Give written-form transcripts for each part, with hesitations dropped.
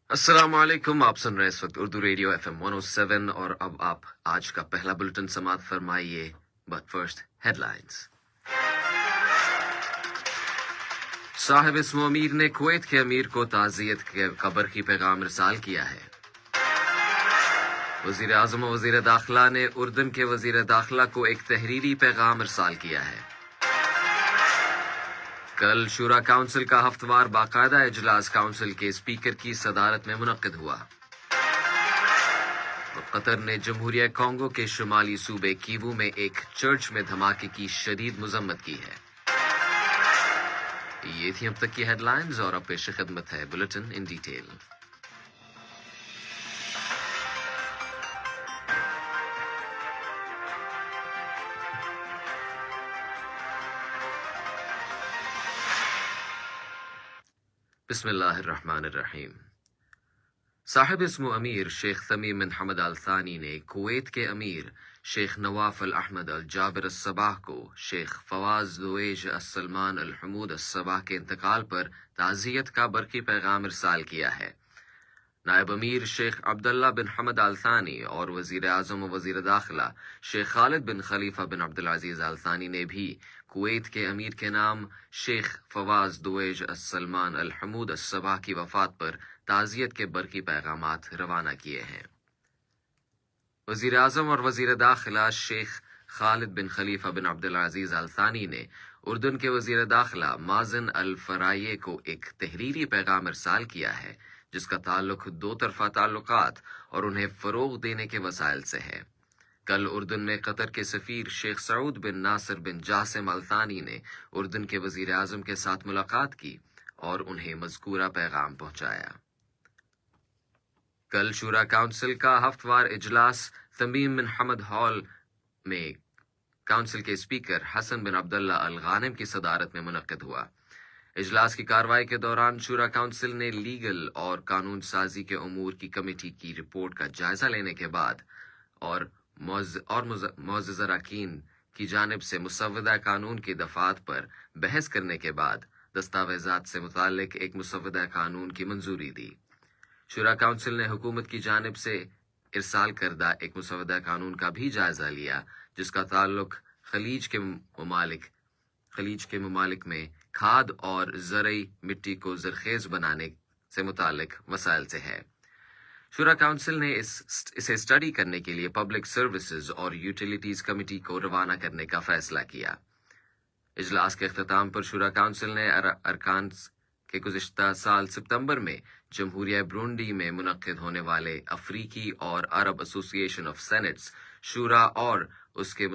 السلام علیکم، آپ سن رہے ہیں اس وقت اردو ریڈیو FM 107 اور اب آپ آج کا پہلا بلٹن سماعت فرمائیے۔ But first headlines. صاحب اسم امیر نے کویت کے امیر کو تعزیت کا برقی پیغام ارسال کیا ہے۔ وزیر اعظم و وزیر داخلہ نے اردن کے وزیر داخلہ کو ایک تحریری پیغام ارسال کیا ہے۔ کل شورا کونسل کا ہفتہ وار باقاعدہ اجلاس کونسل کے اسپیکر کی صدارت میں منعقد ہوا۔ قطر نے جمہوریہ کانگو کے شمالی صوبے کیوو میں ایک چرچ میں دھماکے کی شدید مذمت کی ہے۔ یہ تھی اب تک کی ہیڈ لائنز اور اب پیش خدمت ہے بلٹن ان ڈیٹیل۔ بسم اللہ الرحمن الرحیم۔ صاحب اسم امیر شیخ تمیم بن حمد آل ثانی نے کویت کے امیر شیخ نواف الاحمد الجابر الصباح کو شیخ فواز دویج السلمان الحمود الصباح کے انتقال پر تعزیت کا برقی پیغام ارسال کیا ہے۔ نائب امیر شیخ عبداللہ بن حمد آل ثانی اور وزیر اعظم و وزیر داخلہ شیخ خالد بن خلیفہ بن عبدالعزیز آل ثانی نے بھی کویت کے امیر کے نام شیخ فواز دویج السلمان الحمود الصباح کی وفات پر تعزیت کے برقی پیغامات روانہ کیے ہیں۔ وزیر اعظم اور وزیر داخلہ شیخ خالد بن خلیفہ بن عبدالعزیز آل ثانی نے اردن کے وزیر داخلہ مازن الفرائیہ کو ایک تحریری پیغام ارسال کیا ہے جس کا تعلق دو طرفہ تعلقات اور انہیں فروغ دینے کے وسائل سے ہے۔ کل اردن میں قطر کے سفیر شیخ سعود بن ناصر بن جاسم آل ثانی نے اردن کے وزیر اعظم کے ساتھ ملاقات کی اور انہیں مذکورہ پیغام پہنچایا۔ کل شورا کونسل کا ہفتہ وار اجلاس تمیم بن حمد ہال میں کونسل کے اسپیکر حسن بن عبداللہ الغانم کی صدارت میں منعقد ہوا۔ اجلاس کی کارروائی کے دوران شورا کونسل نے لیگل اور قانون سازی کے امور کی کمیٹی کی رپورٹ کا جائزہ لینے کے بعد اور معزز اراکین کی جانب سے مسودہ قانون کی دفعات پر بحث کرنے کے بعد دستاویزات سے متعلق ایک مسودہ قانون کی منظوری دی۔ شورا کونسل نے حکومت کی جانب سے ارسال کردہ ایک مسودہ قانون کا بھی جائزہ لیا جس کا تعلق خلیج کے ممالک میں کھاد اور زرعی مٹی کو زرخیز بنانے سے متعلق مسائل سے ہے۔ شورا کونسل نے اسے اسٹڈی کرنے کے لیے پبلک سروسز اور یوٹیلیٹیز کمیٹی کو روانہ کرنے کا فیصلہ کیا۔ اجلاس کے اختتام پر شورا کونسل نے ارکان کے گزشتہ سال ستمبر میں جمہوریہ برونڈی میں منعقد ہونے والے افریقی اور عرب ایسوسی ایشن آف سینٹس شورا اور اس کے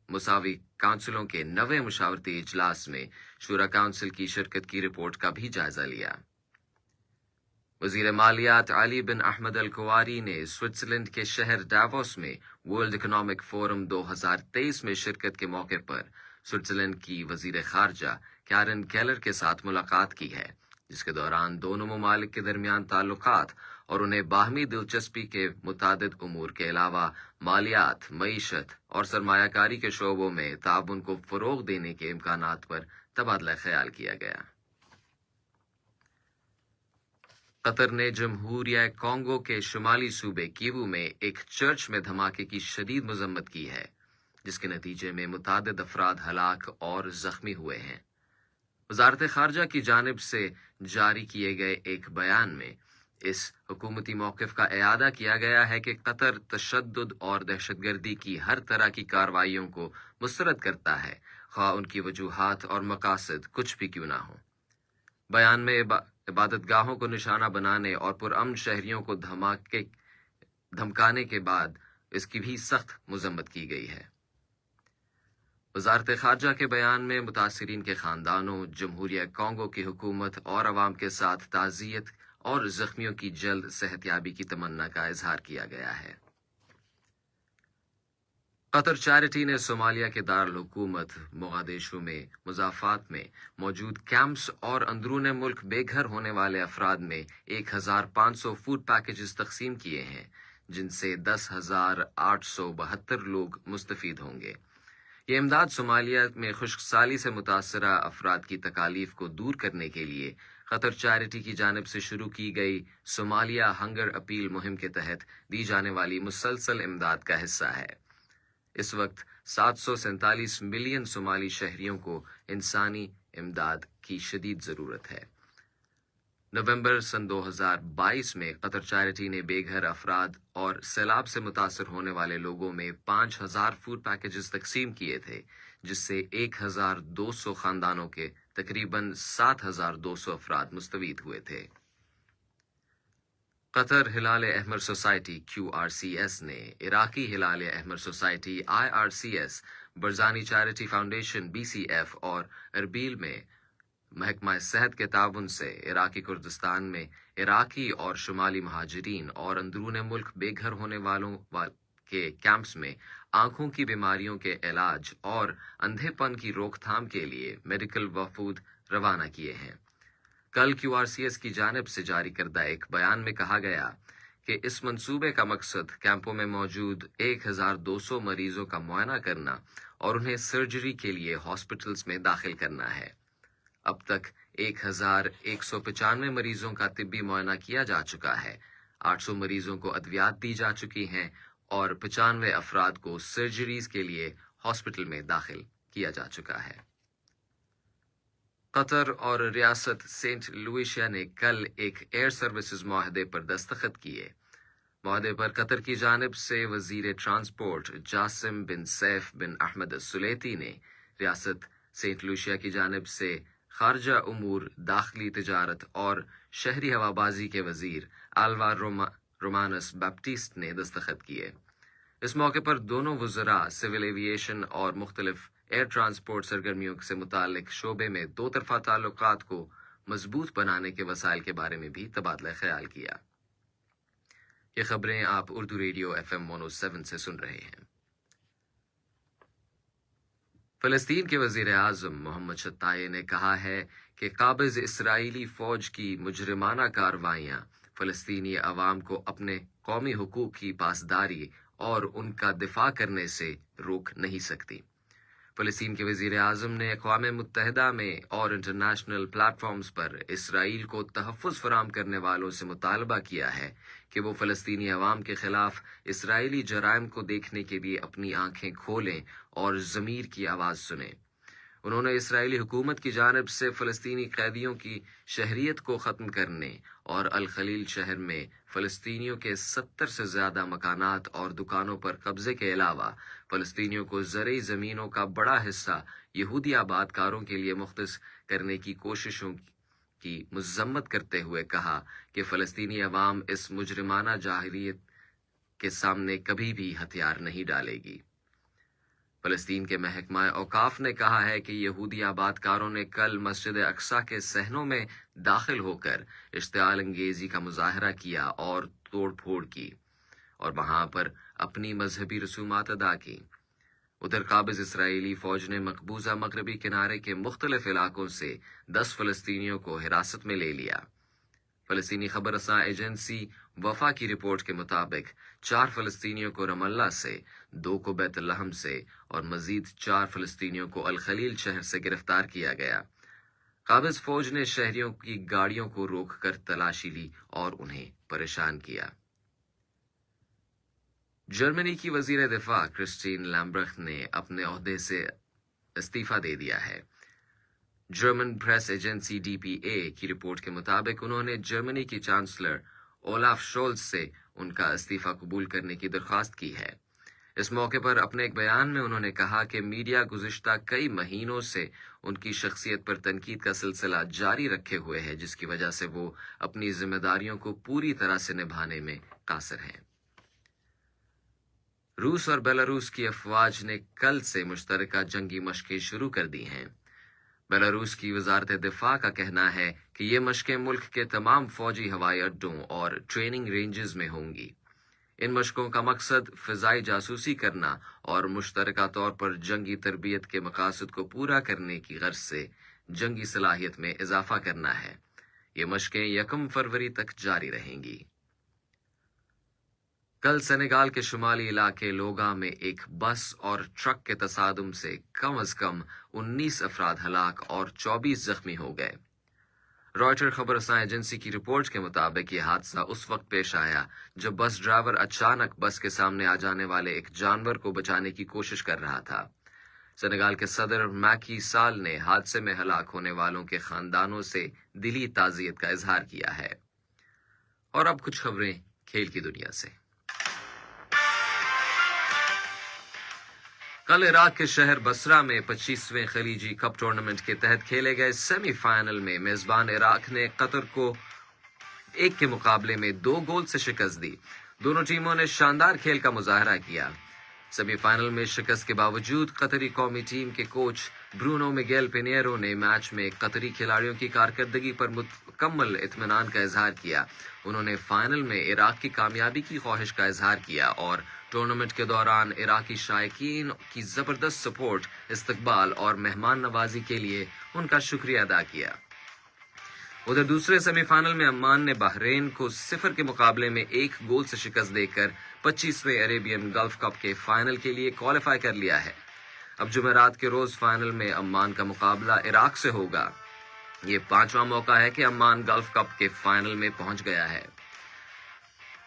مساوی کونسلوں کے 9ویں مشاورتی اجلاس میں شورا کونسل کی شرکت کی رپورٹ کا بھی جائزہ لیا۔ وزیر مالیات علی بن احمد الکواری نے سوئٹزرلینڈ کے شہر ڈیووس میں ورلڈ اکنامک فورم 2023 میں شرکت کے موقع پر سوئٹزرلینڈ کی وزیر خارجہ کیرن کیلر کے ساتھ ملاقات کی ہے جس کے دوران دونوں ممالک کے درمیان تعلقات اور انہیں باہمی دلچسپی کے متعدد امور کے علاوہ مالیات، معیشت اور سرمایہ کاری کے شعبوں میں تعاون کو فروغ دینے کے امکانات پر تبادلہ خیال کیا گیا۔ قطر نے جمہوریہ کانگو کے شمالی صوبے کیوو میں ایک چرچ میں دھماکے کی شدید مذمت کی ہے جس کے نتیجے میں متعدد افراد ہلاک اور زخمی ہوئے ہیں۔ وزارت خارجہ کی جانب سے جاری کیے گئے ایک بیان میں اس حکومتی موقف کا اعادہ کیا گیا ہے کہ قطر تشدد اور دہشت گردی کی ہر طرح کی کارروائیوں کو مسترد کرتا ہے، خواہ ان کی وجوہات اور مقاصد کچھ بھی کیوں نہ ہوں۔ بیان میں عبادت گاہوں کو نشانہ بنانے اور پرامن شہریوں کو دھمکانے کے بعد اس کی بھی سخت مذمت کی گئی ہے۔ وزارت خارجہ کے بیان میں متاثرین کے خاندانوں، جمہوریہ کانگو کی حکومت اور عوام کے ساتھ تعزیت اور زخمیوں کی جلد صحت یابی کی تمنا کا اظہار کیا گیا ہے۔ قطر چیریٹی نے صومالیہ کے دارالحکومت موغادیشو میں مضافات میں موجود کیمپس اور اندرون ملک بے گھر ہونے والے افراد میں 1500 فوڈ پیکیجز تقسیم کیے ہیں جن سے 10,872 لوگ مستفید ہوں گے۔ یہ امداد صومالیہ میں خشک سالی سے متاثرہ افراد کی تکالیف کو دور کرنے کے لیے قطر چیریٹی کی جانب سے شروع کی گئی صومالیہ ہنگر اپیل مہم کے تحت دی جانے والی مسلسل امداد کا حصہ ہے۔ اس وقت 747 ملین صومالی شہریوں کو انسانی امداد کی شدید ضرورت ہے۔ نومبر سن 2022 میں قطر چیریٹی نے بے گھر افراد اور سیلاب سے متاثر ہونے والے لوگوں میں 5000 فوڈ پیکیجز تقسیم کیے تھے، جس سے 1200 خاندانوں کے تقریباً 7200 افراد مستفید ہوئے تھے۔ قطر ہلال احمر سوسائٹی QRCS نے عراقی ہلال احمر society IRCS، Barzani charity foundation BCF اور اربیل میں محکمہ صحت کے تعاون سے عراقی کردستان میں عراقی اور شمالی مہاجرین اور اندرون ملک بے گھر ہونے والوں کے کیمپس میں آنکھوں کی بیماریوں کے علاج اور اندھے پن کی روک تھام کے لیے میڈیکل وفود روانہ کیے ہیں۔ کل QRCS کی جانب سے جاری کردہ ایک بیان میں کہا گیا کہ اس منصوبے کا مقصد کیمپوں میں موجود 1200 مریضوں کا معائنہ کرنا اور انہیں سرجری کے لیے ہاسپٹلز میں داخل کرنا ہے۔ اب تک 1195 مریضوں کا طبی معائنہ کیا جا چکا ہے، 800 مریضوں کو ادویات دی جا چکی ہیں اور 95 افراد کو سرجریز کے لیے ہاسپٹل میں داخل کیا جا چکا ہے۔ قطر اور ریاست سینٹ لوئیشیا نے کل ایک ایئر سروسز معاہدے پر دستخط کیے۔ معاہدے پر قطر کی جانب سے وزیر ٹرانسپورٹ جاسم بن سیف بن احمد السلیتی نے ریاست سینٹ لوئیشیا کی جانب سے خارجہ امور، داخلی تجارت اور شہری ہوابازی کے وزیر آلوا رومانس بیپٹیسٹ نے دستخط کیے۔ اس موقع پر دونوں وزراء سول ایویشن اور مختلف ایئر ٹرانسپورٹ سرگرمیوں سے متعلق شعبے میں دو طرفہ تعلقات کو مضبوط بنانے کے وسائل کے بارے میں بھی تبادلہ خیال کیا۔ یہ خبریں آپ اردو ریڈیو FM 107 سے سن رہے ہیں۔ فلسطین کے وزیر اعظم محمد شتائے نے کہا ہے کہ قابض اسرائیلی فوج کی مجرمانہ کارروائیاں فلسطینی عوام کو اپنے قومی حقوق کی پاسداری اور ان کا دفاع کرنے سے روک نہیں سکتی۔ فلسطین کے وزیر اعظم نے اقوام متحدہ میں اور انٹرنیشنل پلیٹ فارمز پر اسرائیل کو تحفظ فراہم کرنے والوں سے مطالبہ کیا ہے کہ وہ فلسطینی عوام کے خلاف اسرائیلی جرائم کو دیکھنے کے لیے اپنی آنکھیں کھولیں اور ضمیر کی آواز سنیں۔ انہوں نے اسرائیلی حکومت کی جانب سے فلسطینی قیدیوں کی شہریت کو ختم کرنے اور الخلیل شہر میں فلسطینیوں کے 70 سے زیادہ مکانات اور دکانوں پر قبضے کے علاوہ فلسطینیوں کو زرعی زمینوں کا بڑا حصہ یہودی آباد کاروں کے لیے مختص کرنے کی کوششوں کی مذمت کرتے ہوئے کہا کہ فلسطینی عوام اس مجرمانہ جاہلیت کے سامنے کبھی بھی ہتھیار نہیں ڈالے گی۔ فلسطین کے محکمہ اوقاف نے کہا ہے کہ یہودی آباد کاروں نے کل مسجد اقصیٰ کے صحنوں میں داخل ہو کر اشتعال انگیزی کا مظاہرہ کیا اور توڑ پھوڑ کی اور وہاں پر اپنی مذہبی رسومات ادا کی۔ ادھر قابض اسرائیلی فوج نے مقبوضہ مغربی کنارے کے مختلف علاقوں سے 10 فلسطینیوں کو حراست میں لے لیا۔ فلسطینی خبر رساں ایجنسی وفا کی رپورٹ کے مطابق 4 فلسطینیوں کو رام اللہ سے، 2 کو بیت لحم سے اور مزید 4 فلسطینیوں کو الخلیل شہر سے گرفتار کیا گیا۔ قابض فوج نے شہریوں کی گاڑیوں کو روک کر تلاشی لی اور انہیں پریشان کیا۔ جرمنی کی وزیر دفاع کرسٹین لیمبرخت نے اپنے عہدے سے استعفیٰ دے دیا ہے۔ جرمن پریس ایجنسی DPA کی رپورٹ کے مطابق انہوں نے جرمنی کی چانسلر اولاف شولز سے ان کا استعفیٰ قبول کرنے کی درخواست کی ہے۔ اس موقع پر اپنے ایک بیان میں انہوں نے کہا کہ میڈیا گزشتہ کئی مہینوں سے ان کی شخصیت پر تنقید کا سلسلہ جاری رکھے ہوئے ہے، جس کی وجہ سے وہ اپنی ذمہ داریوں کو پوری طرح سے نبھانے میں قاصر ہیں۔ روس اور بیلاروس کی افواج نے کل سے مشترکہ جنگی مشقیں شروع کر دی ہیں۔ بیلاروس کی وزارت دفاع کا کہنا ہے کہ یہ مشقیں ملک کے تمام فوجی ہوائی اڈوں اور ٹریننگ رینجز میں ہوں گی۔ ان مشقوں کا مقصد فضائی جاسوسی کرنا اور مشترکہ طور پر جنگی تربیت کے مقاصد کو پورا کرنے کی غرض سے جنگی صلاحیت میں اضافہ کرنا ہے۔ یہ مشقیں 1 فروری تک جاری رہیں گی۔ کل سینیگال کے شمالی علاقے لوگا میں ایک بس اور ٹرک کے تصادم سے کم از کم 19 افراد ہلاک اور 24 زخمی ہو گئے۔ رائٹر خبر رساں ایجنسی کی رپورٹ کے مطابق یہ حادثہ اس وقت پیش آیا جب بس ڈرائیور اچانک بس کے سامنے آ جانے والے ایک جانور کو بچانے کی کوشش کر رہا تھا۔ سنیگال کے صدر میکی سال نے حادثے میں ہلاک ہونے والوں کے خاندانوں سے دلی تعزیت کا اظہار کیا ہے۔ اور اب کچھ خبریں کھیل کی دنیا سے۔ کل عراق کے شہر بصرہ میں 25ویں خلیجی کپ ٹورنامنٹ کے تحت کھیلے گئے سیمی فائنل میں میزبان عراق نے قطر کو 1 کے مقابلے میں 2 گول سے شکست دی۔ دونوں ٹیموں نے شاندار کھیل کا مظاہرہ کیا۔ سیمی فائنل میں شکست کے باوجود قطری قومی ٹیم کے کوچ برونو میگیل پینیرو نے میچ میں قطری کھلاڑیوں کی کارکردگی پر مکمل اطمینان کا اظہار کیا۔ انہوں نے فائنل میں عراق کی کامیابی کی خواہش کا اظہار کیا اور ٹورنامنٹ کے دوران عراقی شائقین کی زبردست سپورٹ، استقبال اور مہمان نوازی کے لیے ان کا شکریہ ادا کیا۔ ادھر دوسرے سیمی فائنل میں عمان نے بحرین کو 0 کے مقابلے میں 1 گول سے شکست دے کر 25ویں عربین گلف کپ کے فائنل کے لیے کوالیفائی کر لیا ہے۔ اب جمعرات کے روز فائنل میں عمان کا مقابلہ عراق سے ہوگا۔ یہ 5واں موقع ہے کہ عمان گلف کپ کے فائنل میں پہنچ گیا ہے۔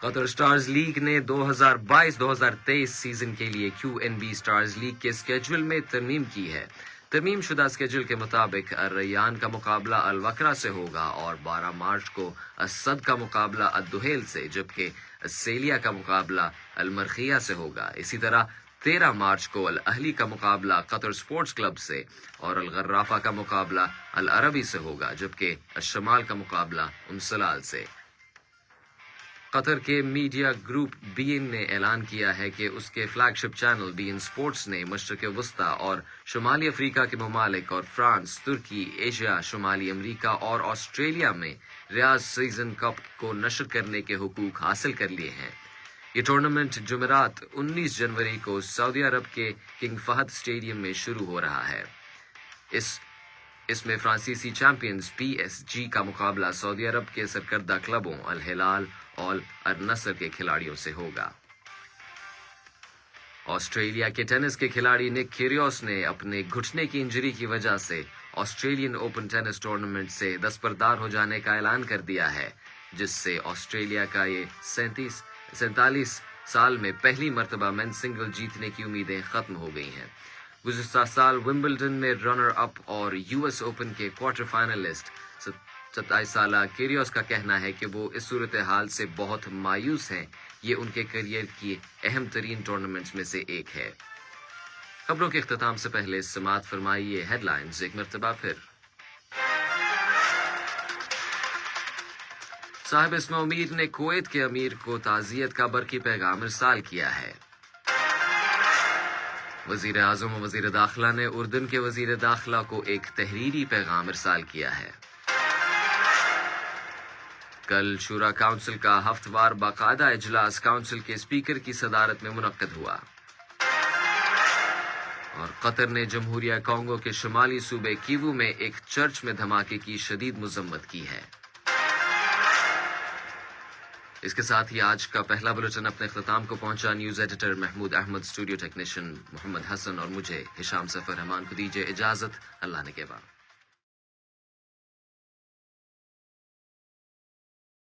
قطر سٹارز لیگ نے 2022-2023 سیزن کے لیے QNB سٹارز لیگ کے اسکیڈول میں ترمیم کی ہے۔ ترمیم شدہ اسکیڈول کے مطابق الریان کا مقابلہ الوکرا سے ہوگا اور 12 مارچ کو السد کا مقابلہ الدحیل سے، جبکہ السیلیا کا مقابلہ المرخیہ سے ہوگا۔ اسی طرح 13 مارچ کو الاہلی کا مقابلہ قطر سپورٹس کلب سے اور الغرافہ کا مقابلہ العربی سے ہوگا، جبکہ الشمال کا مقابلہ انسلال سے۔ قطر کے میڈیا گروپ BeIN نے اعلان کیا ہے کہ اس کے فلیگ شپ چینل BeIN سپورٹس نے مشرق وسطی اور شمالی افریقہ کے ممالک اور فرانس، ترکی، ایشیا، شمالی امریکہ اور آسٹریلیا میں ریاض سیزن کپ کو نشر کرنے کے حقوق حاصل کر لیے ہیں۔ یہ ٹورنامنٹ جمعرات 19 جنوری کو سعودی عرب کے کنگ فہد اسٹیڈیم میں شروع ہو رہا ہے۔ اس میں فرانسیسی چیمپئنز PSG کا مقابلہ سعودی عرب کے سرکردہ کلبوں الہلال اور النصر کے کھلاڑیوں سے ہوگا۔ آسٹریلیا کے ٹینس کے کھلاڑی نک کیریوس نے اپنے گھٹنے کی انجری کی وجہ سے آسٹریلین اوپن ٹینس ٹورنامنٹ سے دستبردار ہو جانے کا اعلان کر دیا ہے، جس سے آسٹریلیا کا یہ 47 سال میں پہلی مرتبہ مین سنگل جیتنے کی امیدیں ختم ہو گئی ہیں۔ گزشتہ سال ومبلڈن میں رنر اپ اور US اوپن کے کوارٹر فائنلسٹ 27 سالہ کیریوس کا کہنا ہے کہ وہ اس صورتحال سے بہت مایوس ہیں۔ یہ ان کے کیریئر کی اہم ترین ٹورنامنٹس میں سے ایک ہے۔ خبروں کے اختتام سے پہلے سماعت فرمائیے ہیڈ لائنز ایک مرتبہ پھر۔ صاحب اسم امیر نے کویت کے امیر کو تعزیت کا برقی پیغام ارسال کیا ہے۔ وزیر اعظم و وزیر داخلہ نے اردن کے وزیر داخلہ کو ایک تحریری پیغام ارسال کیا ہے۔ کل شورا کونسل کا ہفتہ وار باقاعدہ اجلاس کونسل کے اسپیکر کی صدارت میں منعقد ہوا۔ اور قطر نے جمہوریہ کانگو کے شمالی صوبے کیوو میں ایک چرچ میں دھماکے کی شدید مذمت کی ہے۔ اس کے ساتھ ہی آج کا پہلا بلیٹن اپنے اختتام کو پہنچا۔ News editor Mahmood Ahmed, studio technician Muhammad Hassan اور مجھے ہشام سفر رحمان کو دیجیے اجازت۔ اللہ نے کے بعد